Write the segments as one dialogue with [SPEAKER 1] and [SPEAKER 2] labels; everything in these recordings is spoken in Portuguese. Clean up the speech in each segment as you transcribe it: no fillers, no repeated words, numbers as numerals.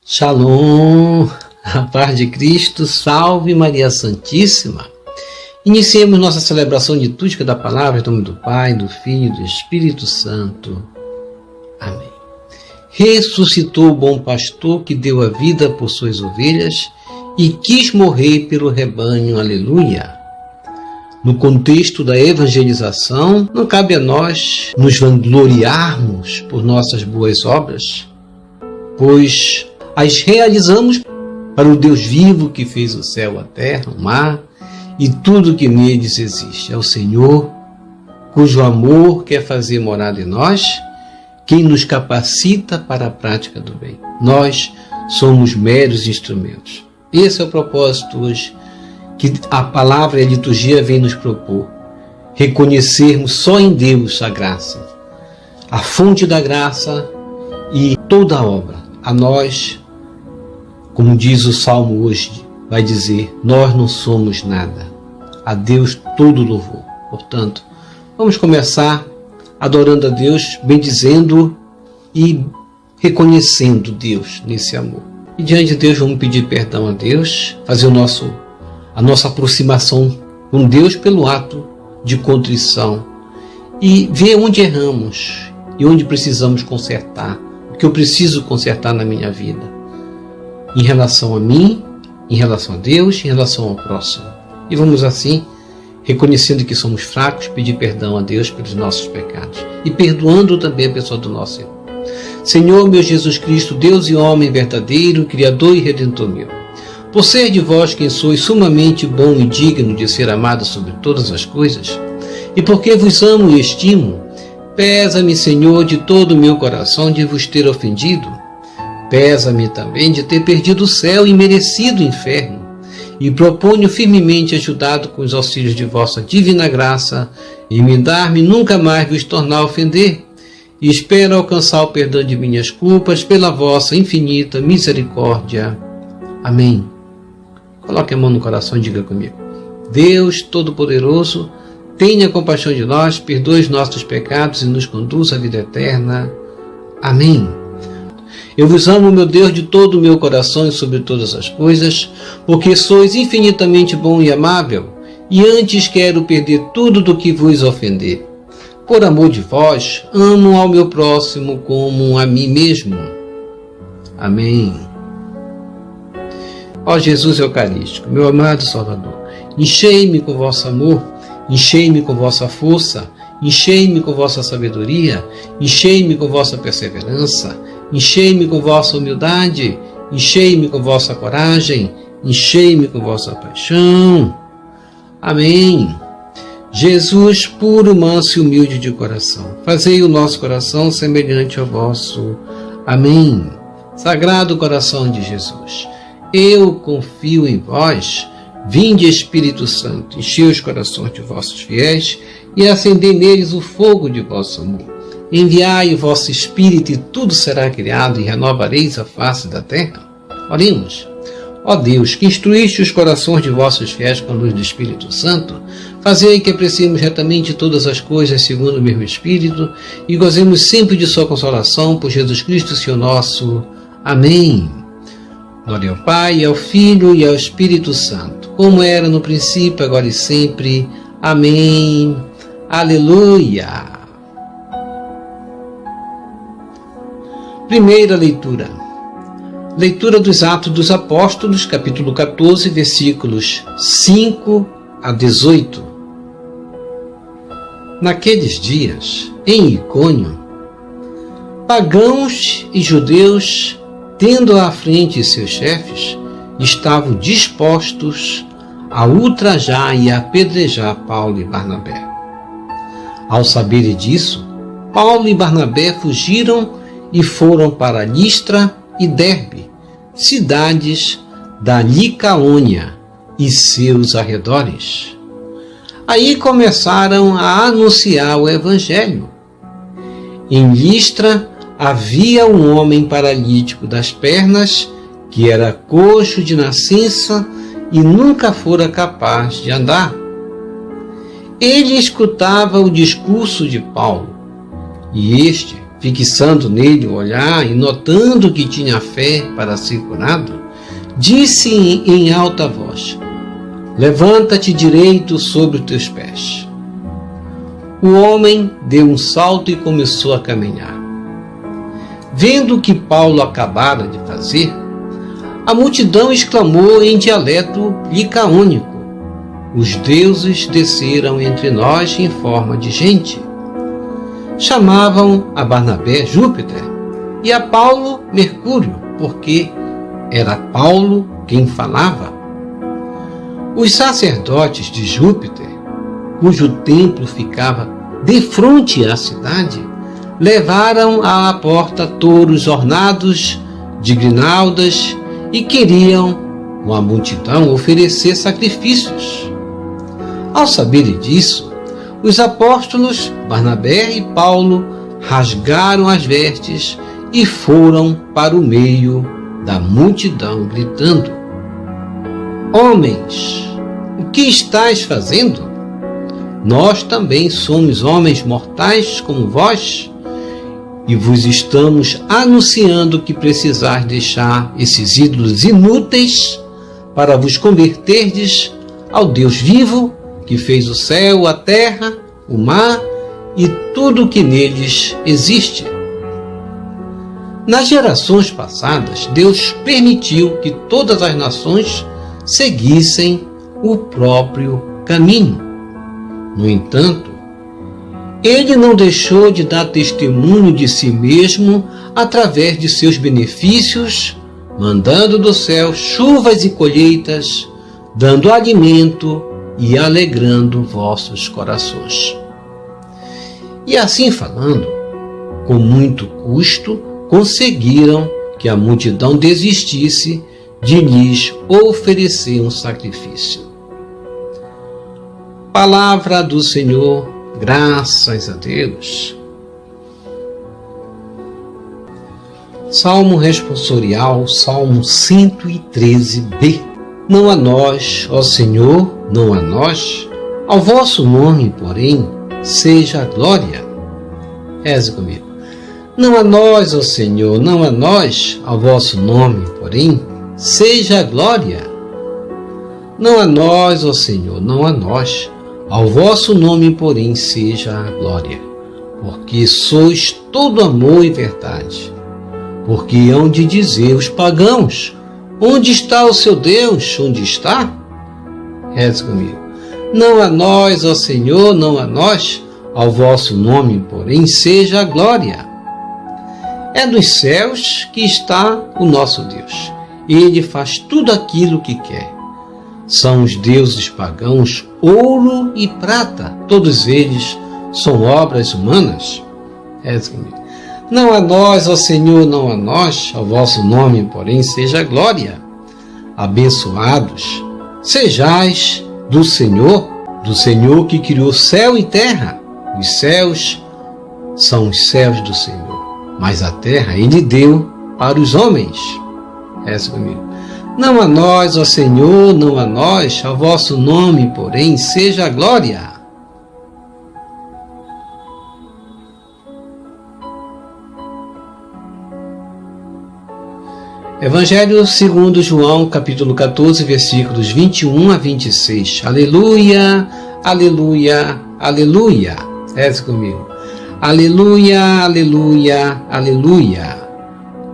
[SPEAKER 1] Shalom, a paz de Cristo, salve Maria Santíssima. Iniciemos nossa celebração litúrgica da palavra em nome do Pai, do Filho e do Espírito Santo. Amém. Ressuscitou o bom pastor que deu a vida por suas ovelhas e quis morrer pelo rebanho. Aleluia. No contexto da evangelização, não cabe a nós nos vangloriarmos por nossas boas obras, pois as realizamos para o Deus vivo que fez o céu, a terra, o mar e tudo que neles existe. É o Senhor, cujo amor quer fazer morada em nós, quem nos capacita para a prática do bem. Nós somos meros instrumentos. Esse é o propósito hoje que a palavra e a liturgia vem nos propor. Reconhecermos só em Deus a graça, a fonte da graça e toda a obra. A nós, como diz o Salmo hoje, vai dizer, nós não somos nada. A Deus todo louvor. Portanto, vamos começar adorando a Deus, bendizendo e reconhecendo Deus nesse amor. E diante de Deus vamos pedir perdão a Deus, fazer a nossa aproximação com Deus pelo ato de contrição e ver onde erramos e onde precisamos consertar, o que eu preciso consertar na minha vida. Em relação a mim, em relação a Deus, em relação ao próximo. E vamos assim, reconhecendo que somos fracos, pedir perdão a Deus pelos nossos pecados. E perdoando também a pessoa do nosso irmão. Senhor, meu Jesus Cristo, Deus e homem verdadeiro, Criador e Redentor meu. Por ser de vós quem sois sumamente bom e digno de ser amado sobre todas as coisas, e porque vos amo e estimo, pesa-me, Senhor, de todo o meu coração de vos ter ofendido. Pesa-me também de ter perdido o céu e merecido o inferno, e proponho firmemente, ajudado com os auxílios de vossa divina graça, emendar-me nunca mais vos tornar a ofender, e espero alcançar o perdão de minhas culpas pela vossa infinita misericórdia. Amém. Coloque a mão no coração e diga comigo. Deus Todo-Poderoso, tenha compaixão de nós, perdoe os nossos pecados e nos conduza à vida eterna. Amém. Eu vos amo, meu Deus, de todo o meu coração e sobre todas as coisas, porque sois infinitamente bom e amável, e antes quero perder tudo do que vos ofender. Por amor de vós, amo ao meu próximo como a mim mesmo. Amém. Ó Jesus Eucarístico, meu amado Salvador, enchei-me com vosso amor, enchei-me com vossa força, enchei-me com vossa sabedoria, enchei-me com vossa perseverança, enchei-me com vossa humildade, enchei-me com vossa coragem, enchei-me com vossa paixão. Amém. Jesus, puro, manso e humilde de coração, fazei o nosso coração semelhante ao vosso. Amém. Sagrado coração de Jesus, eu confio em vós. Vinde, Espírito Santo, enchei os corações de vossos fiéis e acendei neles o fogo de vosso amor. Enviai o vosso Espírito e tudo será criado e renovareis a face da terra. Oremos. Ó Deus, que instruíste os corações de vossos fiéis com a luz do Espírito Santo, fazei que apreciemos retamente todas as coisas segundo o mesmo Espírito e gozemos sempre de sua consolação por Jesus Cristo, Senhor nosso. Amém. Glória ao Pai, ao Filho e ao Espírito Santo, como era no princípio, agora e sempre. Amém. Aleluia. Primeira leitura. Leitura dos Atos dos Apóstolos, capítulo 14, versículos 5 a 18. Naqueles dias, em Icônio, pagãos e judeus, tendo à frente seus chefes, estavam dispostos a ultrajar e apedrejar Paulo e Barnabé. Ao saberem disso, Paulo e Barnabé fugiram e foram para Listra e Derbe, cidades da Licaônia e seus arredores. Aí começaram a anunciar o Evangelho. Em Listra havia um homem paralítico das pernas, que era coxo de nascença e nunca fora capaz de andar. Ele escutava o discurso de Paulo, e este, fixando nele o olhar e notando que tinha fé para ser curado, disse em alta voz: levanta-te direito sobre os teus pés. O homem deu um salto e começou a caminhar. Vendo o que Paulo acabara de fazer, a multidão exclamou em dialeto licaônico: os deuses desceram entre nós em forma de gente. Chamavam a Barnabé Júpiter e a Paulo Mercúrio, porque era Paulo quem falava. Os sacerdotes de Júpiter, cujo templo ficava defronte à cidade, levaram à porta touros ornados de grinaldas e queriam, com a multidão, oferecer sacrifícios. Ao saberem disso, os apóstolos Barnabé e Paulo rasgaram as vestes e foram para o meio da multidão, gritando: homens, o que estáis fazendo? Nós também somos homens mortais como vós, e vos estamos anunciando que precisais deixar esses ídolos inúteis para vos converterdes ao Deus vivo, que fez o céu, a terra, o mar e tudo o que neles existe. Nas gerações passadas, Deus permitiu que todas as nações seguissem o próprio caminho. No entanto, Ele não deixou de dar testemunho de si mesmo através de seus benefícios, mandando do céu chuvas e colheitas, dando alimento e alegrando vossos corações. E assim falando, com muito custo, conseguiram que a multidão desistisse de lhes oferecer um sacrifício. Palavra do Senhor, graças a Deus. Salmo responsorial, Salmo 113b. Não a nós, ó Senhor, não a nós, ao vosso nome, porém, seja a glória. Reze comigo. Não a nós, ó Senhor, não a nós, ao vosso nome, porém, seja a glória. Não a nós, ó Senhor, não a nós, ao vosso nome, porém, seja a glória. Porque sois todo amor e verdade. Porque hão de dizer os pagãos: onde está o seu Deus? Onde está? Reze comigo. Não a nós, ó Senhor, não a nós, ao vosso nome, porém, seja a glória. É nos céus que está o nosso Deus. Ele faz tudo aquilo que quer. São os deuses pagãos, ouro e prata. Todos eles são obras humanas. Reze comigo. Não a nós, ó Senhor, não a nós, ao vosso nome, porém, seja a glória. Abençoados sejais do Senhor que criou céu e terra. Os céus são os céus do Senhor, mas a terra Ele deu para os homens. Reze comigo. Não a nós, ó Senhor, não a nós, ao vosso nome, porém, seja a glória. Evangelho segundo João, capítulo 14, versículos 21 a 26. Aleluia, aleluia, aleluia. Reze comigo. Aleluia, aleluia, aleluia.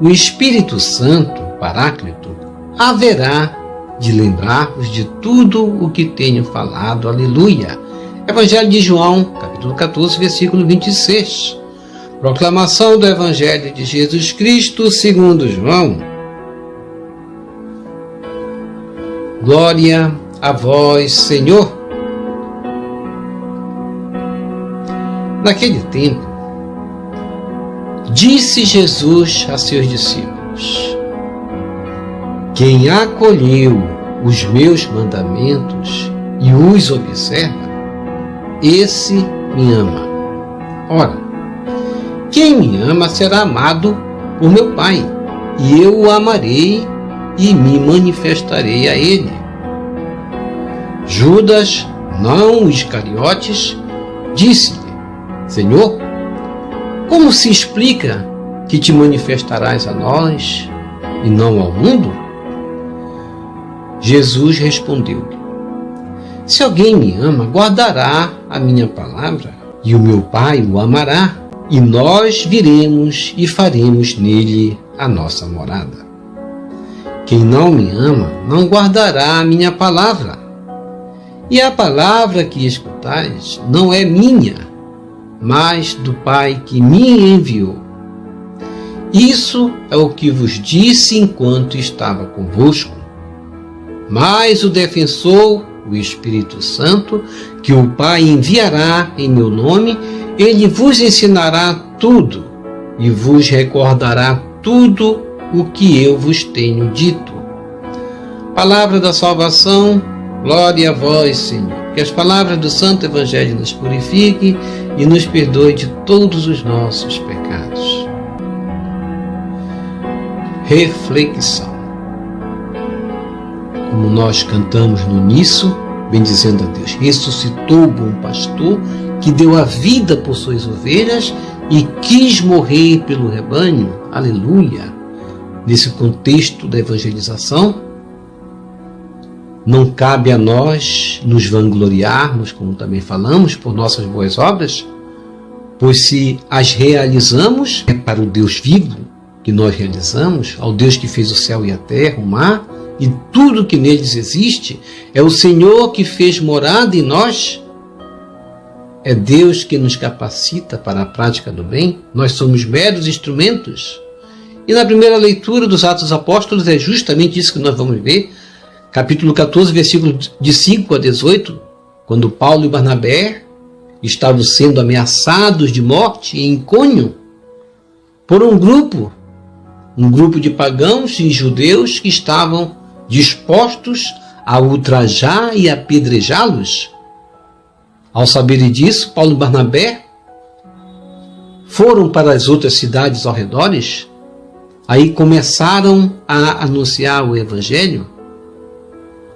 [SPEAKER 1] O Espírito Santo, Paráclito, haverá de lembrar-vos de tudo o que tenho falado. Aleluia. Evangelho de João, capítulo 14, versículo 26. Proclamação do Evangelho de Jesus Cristo segundo João. Glória a vós, Senhor. Naquele tempo, disse Jesus a seus discípulos: quem acolheu os meus mandamentos e os observa, esse me ama. Ora, quem me ama será amado por meu Pai, e eu o amarei e me manifestarei a ele. Judas, não Iscariotes, disse-lhe: Senhor, Como se explica que te manifestarás a nós e não ao mundo? Jesus respondeu-lhe: se alguém me ama, guardará a minha palavra, e o meu Pai o amará, e nós viremos e faremos nele a nossa morada. Quem não me ama, não guardará a minha palavra, e a palavra que escutais não é minha, mas do Pai que me enviou. Isso é o que vos disse enquanto estava convosco. Mas o defensor, o Espírito Santo, que o Pai enviará em meu nome, ele vos ensinará tudo e vos recordará tudo o que eu vos tenho dito. Palavra da salvação, glória a vós, Senhor. Que as palavras do Santo Evangelho nos purifiquem e nos perdoe de todos os nossos pecados. Reflexão. Como nós cantamos no início, bendizendo a Deus, ressuscitou o bom pastor que deu a vida por suas ovelhas e quis morrer pelo rebanho. Aleluia! Nesse contexto da evangelização, não cabe a nós nos vangloriarmos, como também falamos, por nossas boas obras, pois se as realizamos, é para o Deus vivo que nós realizamos, ao Deus que fez o céu e a terra, o mar, e tudo que neles existe, é o Senhor que fez morada em nós, é Deus que nos capacita para a prática do bem, nós somos meros instrumentos. E na primeira leitura dos Atos dos Apóstolos é justamente isso que nós vamos ver, capítulo 14, versículo de 5 a 18, quando Paulo e Barnabé estavam sendo ameaçados de morte em Icônio por um grupo de pagãos e judeus que estavam dispostos a ultrajar e apedrejá-los. Ao saberem disso, Paulo e Barnabé foram para as outras cidades ao redor, aí começaram a anunciar o Evangelho.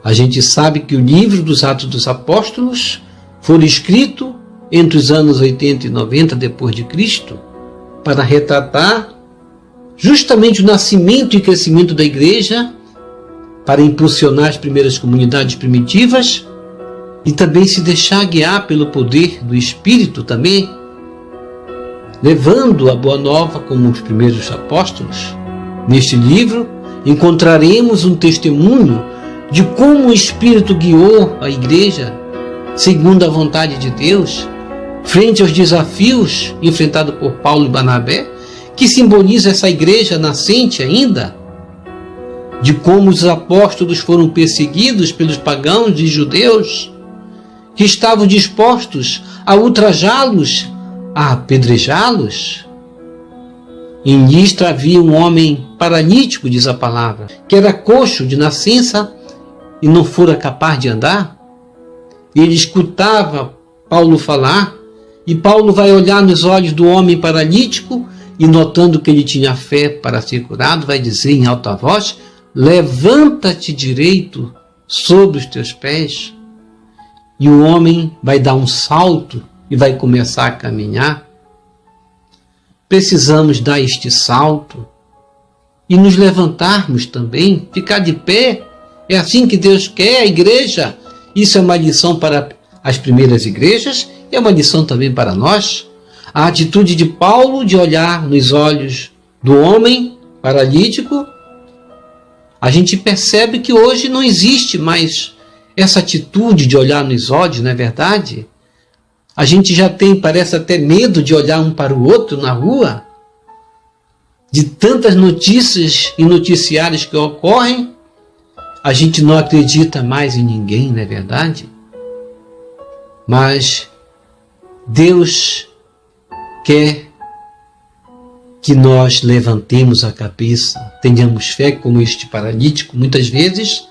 [SPEAKER 1] A gente sabe que o livro dos Atos dos Apóstolos foi escrito entre os anos 80 e 90 depois de Cristo, para retratar justamente o nascimento e crescimento da igreja, para impulsionar as primeiras comunidades primitivas e também se deixar guiar pelo poder do Espírito também, levando a boa nova como os primeiros apóstolos. Neste livro encontraremos um testemunho de como o Espírito guiou a igreja segundo a vontade de Deus, frente aos desafios enfrentados por Paulo e Barnabé, que simboliza essa igreja nascente ainda, de como os apóstolos foram perseguidos pelos pagãos e judeus, que estavam dispostos a ultrajá-los, a apedrejá-los. Em Listra havia um homem paralítico, diz a palavra, que era coxo de nascença e não fora capaz de andar. Ele escutava Paulo falar, e Paulo vai olhar nos olhos do homem paralítico e, notando que ele tinha fé para ser curado, vai dizer em alta voz: levanta-te direito sobre os teus pés. E o homem vai dar um salto e vai começar a caminhar. Precisamos dar este salto e nos levantarmos também, ficar de pé. É assim que Deus quer a igreja. Isso é uma lição para as primeiras igrejas e é uma lição também para nós. A atitude de Paulo de olhar nos olhos do homem paralítico, a gente percebe que hoje não existe mais essa atitude de olhar nos olhos, não é verdade? A gente já tem, parece até medo de olhar um para o outro na rua, de tantas notícias e noticiários que ocorrem, a gente não acredita mais em ninguém, não é verdade? Mas Deus quer que nós levantemos a cabeça, tenhamos fé como este paralítico. Muitas vezes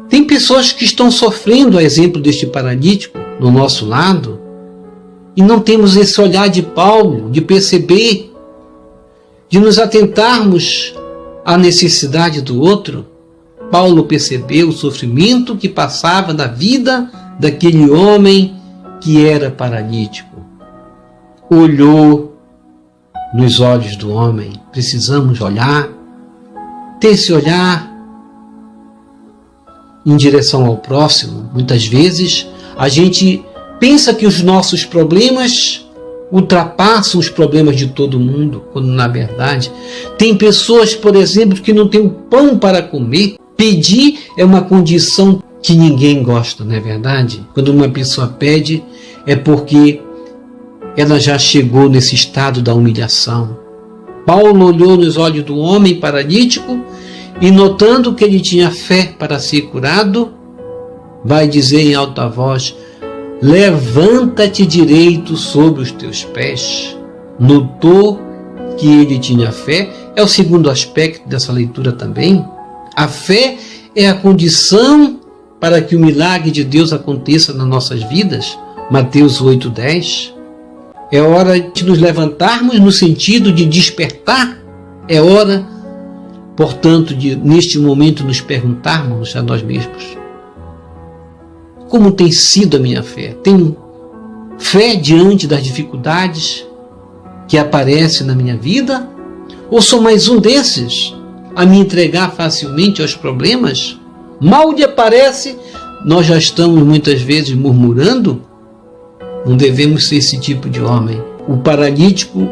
[SPEAKER 1] tem pessoas que estão sofrendo a exemplo deste paralítico no nosso lado e não temos esse olhar de Paulo, de perceber, de nos atentarmos à necessidade do outro. Paulo percebeu o sofrimento que passava na vida daquele homem que era paralítico. olhou nos olhos do homem. Precisamos olhar, ter esse olhar em direção ao próximo. Muitas vezes a gente pensa que os nossos problemas ultrapassam os problemas de todo mundo, quando na verdade tem pessoas, por exemplo, que não têm o pão para comer. Pedir é uma condição que ninguém gosta, não é verdade? Quando uma pessoa pede, é porque ela já chegou nesse estado da humilhação. Paulo olhou nos olhos do homem paralítico e, notando que ele tinha fé para ser curado, vai dizer em alta voz: levanta-te direito sobre os teus pés. Notou que ele tinha fé. É o segundo aspecto dessa leitura também. A fé é a condição para que o milagre de Deus aconteça nas nossas vidas. Mateus 8:10. É hora de nos levantarmos no sentido de despertar. É hora, portanto, de neste momento nos perguntarmos a nós mesmos: como tem sido a minha fé? Tenho fé diante das dificuldades que aparecem na minha vida? Ou sou mais um desses a me entregar facilmente aos problemas? Mal lhe aparece, nós já estamos muitas vezes murmurando. Não devemos ser esse tipo de homem. O paralítico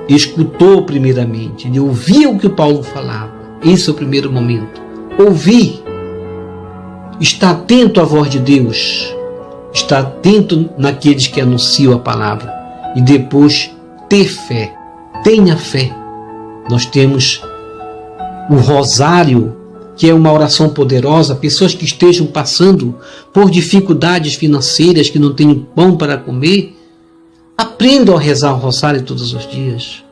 [SPEAKER 1] escutou primeiramente, ele ouvia o que Paulo falava. Esse é o primeiro momento. Ouvir. Está atento à voz de Deus. Está atento naqueles que anunciam a palavra. E depois ter fé. Tenha fé. Nós temos o rosário, que é uma oração poderosa. Pessoas que estejam passando por dificuldades financeiras, que não tenham pão para comer, aprendam a rezar o rosário todos os dias.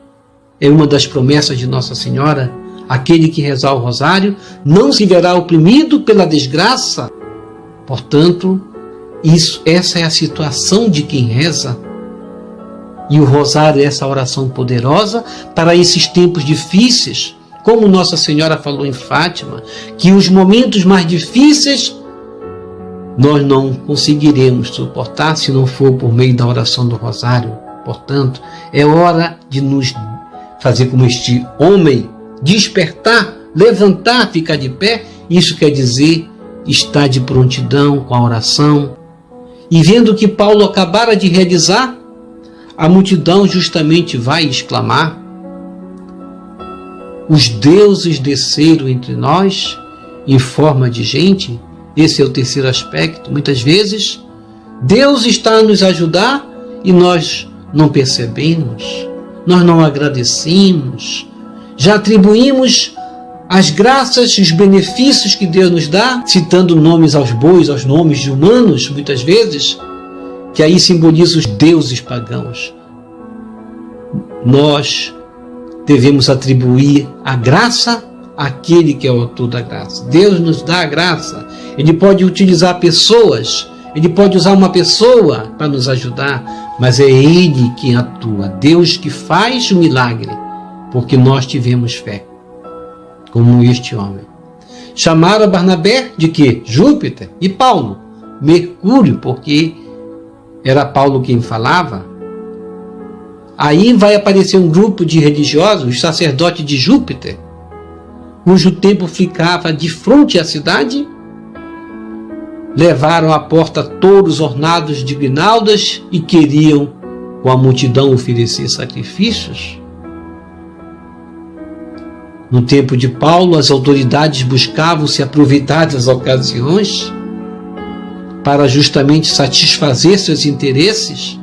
[SPEAKER 1] É uma das promessas de Nossa Senhora. Aquele que rezar o rosário não se verá oprimido pela desgraça. Portanto, essa é a situação de quem reza. E o rosário é essa oração poderosa para esses tempos difíceis. Como Nossa Senhora falou em Fátima, que os momentos mais difíceis nós não conseguiremos suportar se não for por meio da oração do rosário. Portanto, é hora de nos fazer como este homem, despertar, levantar, ficar de pé. Isso quer dizer estar de prontidão com a oração. E vendo o que Paulo acabara de realizar, a multidão justamente vai exclamar: os deuses desceram entre nós em forma de gente. Esse é o terceiro aspecto. Muitas vezes Deus está a nos ajudar e nós não percebemos, nós não agradecemos, já atribuímos as graças e os benefícios que Deus nos dá, citando nomes aos bois, aos nomes de humanos, muitas vezes, que aí simboliza os deuses pagãos. Nós devemos atribuir a graça àquele que é o autor da graça. Deus nos dá a graça. Ele pode utilizar pessoas, ele pode usar uma pessoa para nos ajudar, mas é Ele quem atua, Deus que faz o milagre, porque nós tivemos fé, como este homem. Chamaram Barnabé de quê? Júpiter. E Paulo? Mercúrio, porque era Paulo quem falava. Aí vai aparecer um grupo de religiosos, os sacerdotes de Júpiter, cujo templo ficava de frente à cidade. Levaram à porta touros ornados de grinaldas e queriam, com a multidão, oferecer sacrifícios. No tempo de Paulo, as autoridades buscavam se aproveitar das ocasiões para justamente satisfazer seus interesses.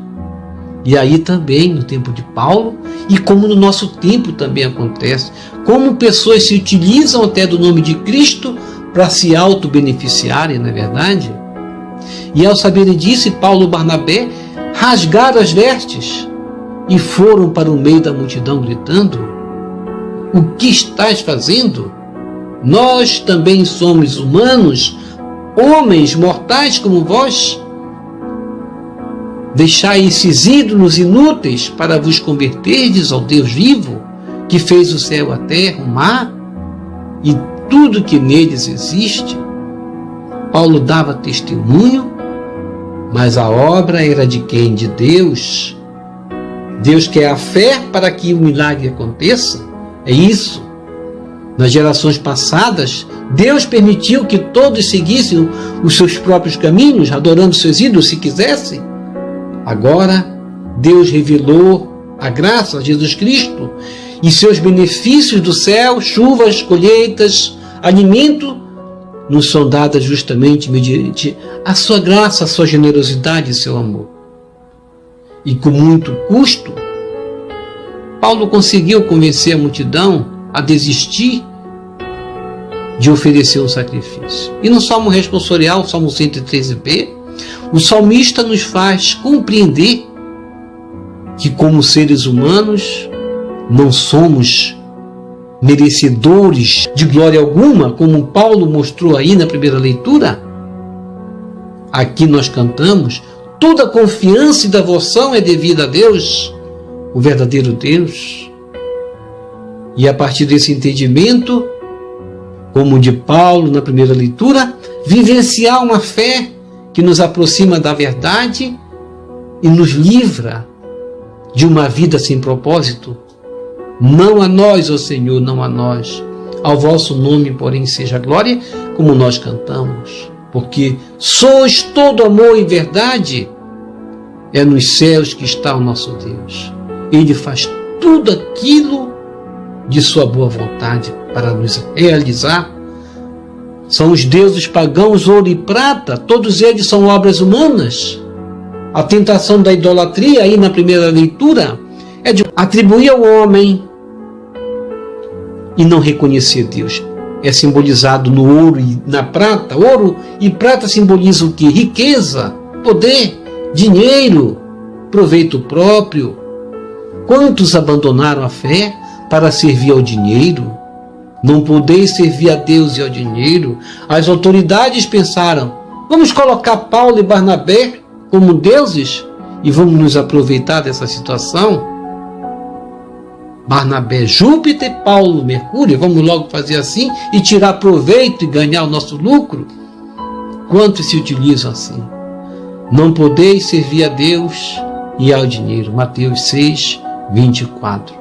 [SPEAKER 1] E aí também, no tempo de Paulo, e como no nosso tempo também acontece, como pessoas se utilizam até do nome de Cristo para se auto-beneficiarem, não é verdade? E ao saberem disso, Paulo e Barnabé rasgaram as vestes e foram para o meio da multidão gritando: o que estás fazendo? Nós também somos humanos, homens mortais como vós. Deixai esses ídolos inúteis para vos converterdes ao Deus vivo, que fez o céu, a terra, o mar e tudo que neles existe. Paulo dava testemunho, mas a obra era de quem? De Deus. Deus quer a fé para que o milagre aconteça. É isso. Nas gerações passadas, Deus permitiu que todos seguissem os seus próprios caminhos, adorando seus ídolos se quisessem. Agora, Deus revelou a graça, Jesus Cristo, e seus benefícios do céu, chuvas, colheitas, alimento, nos são dadas justamente mediante a sua graça, a sua generosidade e seu amor. E com muito custo, Paulo conseguiu convencer a multidão a desistir de oferecer um sacrifício. E no Salmo responsorial, Salmo 113b, o salmista nos faz compreender que, como seres humanos, não somos merecedores de glória alguma, como Paulo mostrou aí na primeira leitura. Aqui nós cantamos: toda a confiança e devoção é devida a Deus, o verdadeiro Deus. E a partir desse entendimento, como de Paulo na primeira leitura, vivenciar uma fé que nos aproxima da verdade e nos livra de uma vida sem propósito. Não a nós, ó Senhor, não a nós. Ao vosso nome, porém, seja a glória, como nós cantamos. Porque sois todo amor e verdade. É nos céus que está o nosso Deus. Ele faz tudo aquilo de sua boa vontade para nos realizar. São os deuses pagãos, ouro e prata, todos eles são obras humanas. A tentação da idolatria, aí na primeira leitura, é de atribuir ao homem e não reconhecer Deus. É simbolizado no ouro e na prata. Ouro e prata simbolizam o quê? Riqueza, poder, dinheiro, proveito próprio. Quantos abandonaram a fé para servir ao dinheiro? Não podeis servir a Deus e ao dinheiro. As autoridades pensaram: vamos colocar Paulo e Barnabé como deuses e vamos nos aproveitar dessa situação. Barnabé Júpiter, Paulo Mercúrio, vamos logo fazer assim e tirar proveito e ganhar o nosso lucro. Quantos se utilizam assim? Não podeis servir a Deus e ao dinheiro. Mateus 6, 24.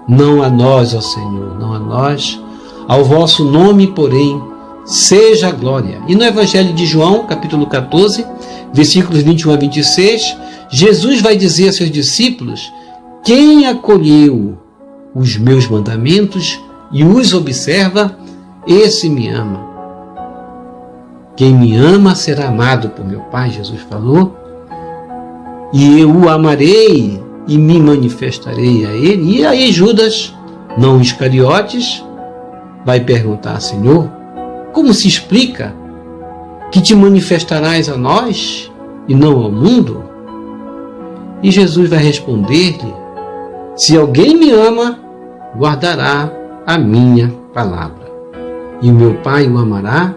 [SPEAKER 1] Não a nós, ó Senhor, não a nós. Ao vosso nome, porém, seja a glória. E no Evangelho de João, capítulo 14, versículos 21 a 26, Jesus vai dizer a seus discípulos: quem acolheu os meus mandamentos e os observa, esse me ama. Quem me ama será amado por meu Pai, Jesus falou, e eu o amarei e me manifestarei a ele. E aí Judas, não Iscariotes, vai perguntar: Senhor, como se explica que te manifestarás a nós e não ao mundo? E Jesus vai responder-lhe: se alguém me ama, guardará a minha palavra. E o meu Pai o amará,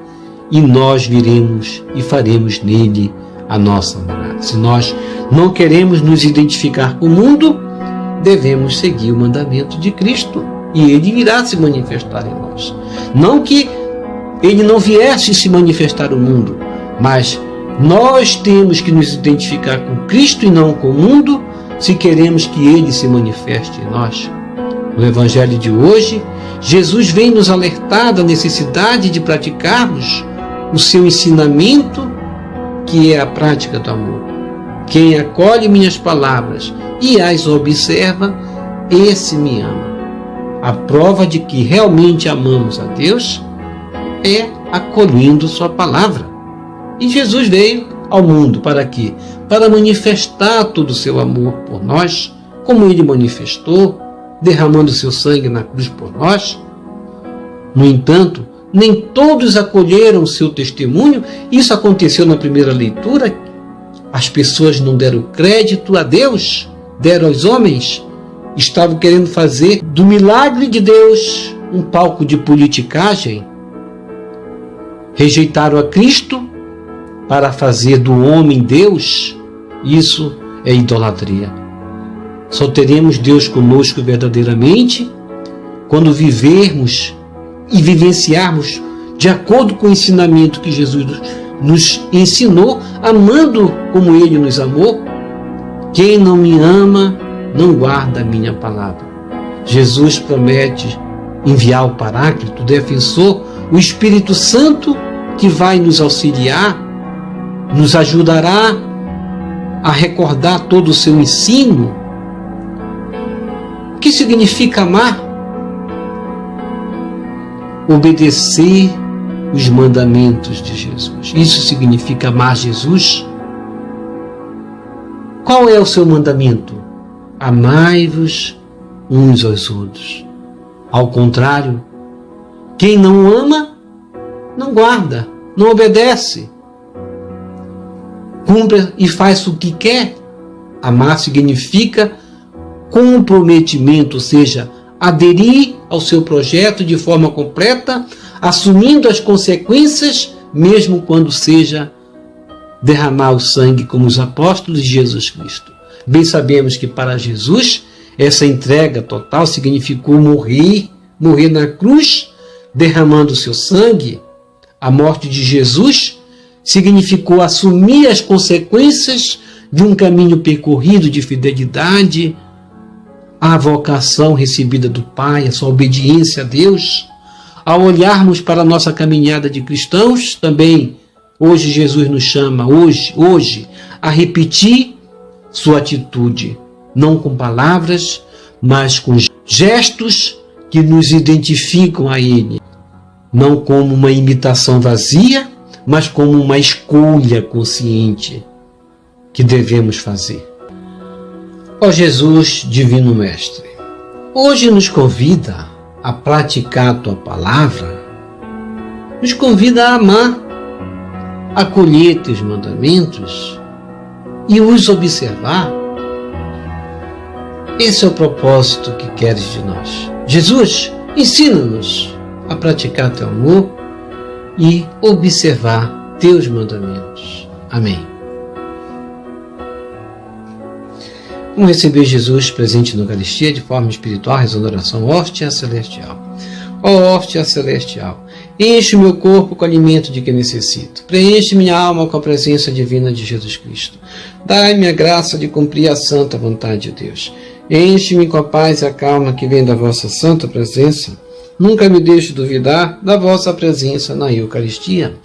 [SPEAKER 1] e nós viremos e faremos nele a nossa morada. Se nós não queremos nos identificar com o mundo, devemos seguir o mandamento de Cristo, e ele virá se manifestar em nós. Não que ele não viesse se manifestar no mundo, mas nós temos que nos identificar com Cristo e não com o mundo, se queremos que ele se manifeste em nós. No Evangelho de hoje, Jesus vem nos alertar da necessidade de praticarmos o seu ensinamento, que é a prática do amor. Quem acolhe minhas palavras e as observa, esse me ama. A prova de que realmente amamos a Deus é acolhendo sua palavra. E Jesus veio ao mundo para quê? Para manifestar todo o seu amor por nós, como ele manifestou, derramando seu sangue na cruz por nós. No entanto, nem todos acolheram o seu testemunho. Isso aconteceu na primeira leitura. As pessoas não deram crédito a Deus, deram aos homens. Estavam querendo fazer do milagre de Deus um palco de politicagem. Rejeitaram a Cristo para fazer do homem Deus. Isso é idolatria. Só teremos Deus conosco verdadeiramente quando vivermos e vivenciarmos de acordo com o ensinamento que Jesus nos ensinou, amando como ele nos amou. Quem não me ama, não guarda a minha palavra. Jesus promete enviar o Paráclito, o defensor, o Espírito Santo, que vai nos auxiliar, nos ajudará a recordar todo o seu ensino. O que significa amar? Obedecer os mandamentos de Jesus. Isso significa amar Jesus. Qual é o seu mandamento? Amai-vos uns aos outros. Ao contrário, quem não ama, não guarda, não obedece. Cumpre e faz o que quer. Amar significa comprometimento, ou seja, aderir ao seu projeto de forma completa, assumindo as consequências, mesmo quando seja derramar o sangue como os apóstolos de Jesus Cristo. Bem sabemos que para Jesus essa entrega total significou morrer na cruz, derramando o seu sangue. A morte de Jesus significou assumir as consequências de um caminho percorrido de fidelidade à vocação recebida do Pai, a sua obediência a Deus. Ao olharmos para a nossa caminhada de cristãos, também hoje Jesus nos chama, hoje, a repetir sua atitude, não com palavras, mas com gestos que nos identificam a Ele, não como uma imitação vazia, mas como uma escolha consciente que devemos fazer. Ó Jesus, Divino Mestre, hoje nos convida a praticar a Tua Palavra, nos convida a amar, acolher Teus mandamentos e os observar. Esse é o propósito que queres de nós. Jesus, ensina-nos a praticar Teu amor e observar Teus mandamentos. Amém. Vamos receber Jesus presente na Eucaristia de forma espiritual, rezando a oração hóstia celestial. Ó hóstia celestial, enche o meu corpo com o alimento de que necessito. Preenche minha alma com a presença divina de Jesus Cristo. Dai-me a graça de cumprir a santa vontade de Deus. Enche-me com a paz e a calma que vem da vossa santa presença. Nunca me deixe duvidar da vossa presença na Eucaristia.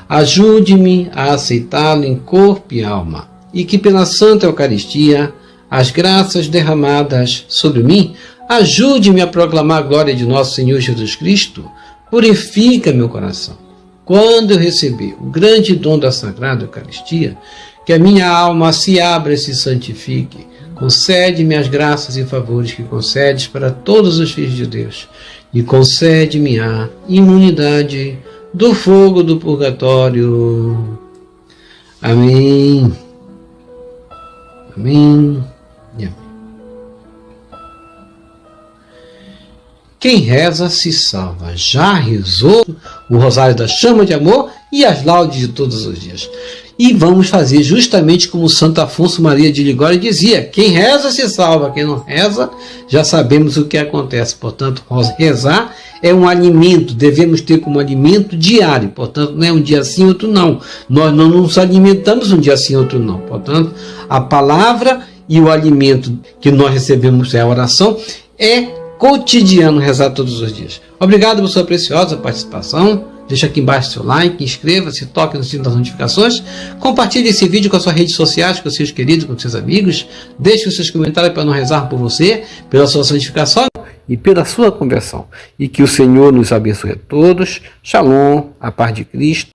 [SPEAKER 1] Ajude-me a aceitá-lo em corpo e alma. E que pela santa Eucaristia as graças derramadas sobre mim, ajude-me a proclamar a glória de nosso Senhor Jesus Cristo, purifica meu coração. Quando eu receber o grande dom da Sagrada Eucaristia, que a minha alma se abra e se santifique, concede-me as graças e favores que concedes para todos os filhos de Deus, e concede-me a imunidade do fogo do purgatório. Amém. Amém. Quem reza se salva. Já rezou o Rosário da Chama de Amor e as laudes de todos os dias. E vamos fazer justamente como Santo Afonso Maria de Ligório dizia: quem reza se salva, quem não reza, já sabemos o que acontece. Portanto, rezar é um alimento, devemos ter como alimento diário. Portanto, não é um dia sim, outro não. Nós não nos alimentamos um dia sim, outro não. Portanto, a palavra e o alimento que nós recebemos é a oração, é cotidiano rezar todos os dias. Obrigado por sua preciosa participação. Deixa aqui embaixo seu like, inscreva-se, toque no sino das notificações, compartilhe esse vídeo com as suas redes sociais, com seus queridos, com seus amigos, deixe os seus comentários para nós rezar por você, pela sua santificação e pela sua conversão. E que o Senhor nos abençoe a todos. Shalom, a paz de Cristo.